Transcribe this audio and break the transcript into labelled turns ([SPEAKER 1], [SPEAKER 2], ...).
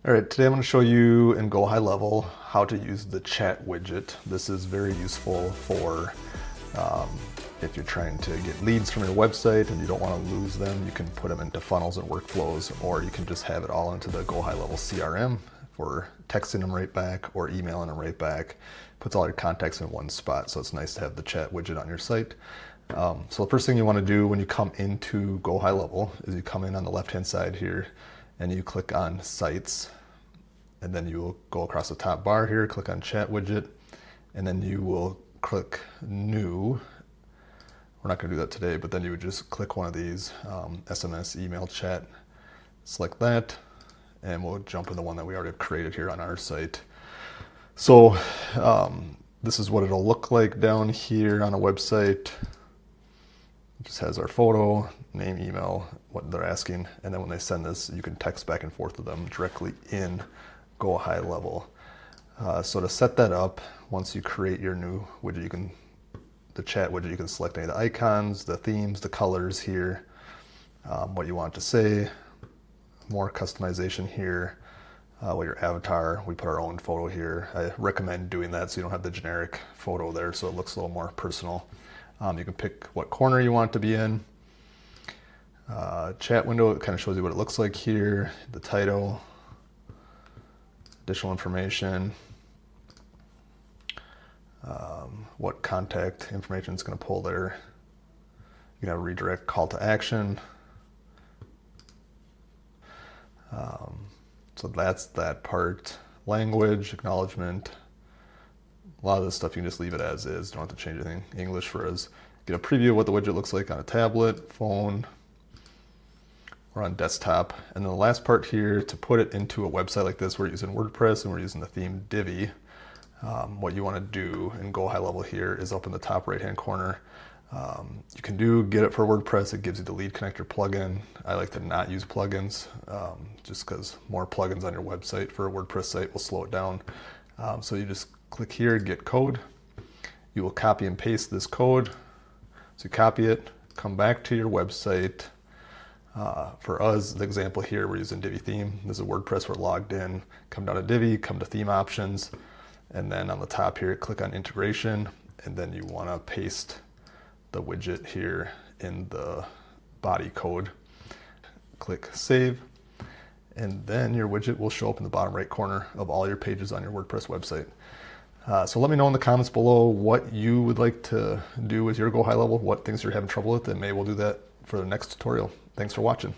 [SPEAKER 1] All right, today I'm going to show you in GoHighLevel how to use the chat widget. This is very useful for if you're trying to get leads from your website and you don't want to lose them. You can put them into funnels and workflows, or you can just have it all into the GoHighLevel CRM for texting them right back or emailing them right back. Puts all your contacts in one spot, so it's nice to have the chat widget on your site. So the first thing you want to do when you come into GoHighLevel is you come in on the left-hand side here and you click on Sites, and then you will go across the top bar here, click on Chat Widget, and then you will click New. We're not going to do that today, but then you would just click one of these, SMS, email, chat, select that, and we'll jump in the one that we already have created here on our site. So this is what it'll look like down here on a website. It just has our photo, name, email, what they're asking, and then when they send this, you can text back and forth with them directly in GoHighLevel. So to set that up, once you create your new widget, the chat widget, you can select any of the icons, the themes, the colors here, what you want to say, more customization here, what your avatar, we put our own photo here. I recommend doing that so you don't have the generic photo there, so it looks a little more personal. You can pick what corner you want it to be in. Chat window, it kind of shows you what it looks like here, the title, additional information, what contact information it's going to pull there. You can have a redirect call to action. So that's that part. Language, acknowledgement. A lot of this stuff you can just leave it as is. Don't have to change anything. English for us. Get a preview of what the widget looks like on a tablet, phone, or on desktop. And then the last part here, to put it into a website like this, we're using WordPress and we're using the theme Divi. What you want to do in GoHighLevel here is up in the top right hand corner. You can get it for WordPress. It gives you the lead connector plugin. I like to not use plugins just because more plugins on your website for a WordPress site will slow it down. So you just click here, get code. You will copy and paste this code. So you copy it, come back to your website. For us, the example here, we're using Divi theme. This is WordPress, we're logged in. Come down to Divi, come to theme options, and then on the top here, click on integration, and then you want to paste the widget here in the body code. Click save, and then your widget will show up in the bottom right corner of all your pages on your WordPress website. So let me know in the comments below what you would like to do with your GoHighLevel, what things you're having trouble with, and maybe we'll do that for the next tutorial. Thanks for watching.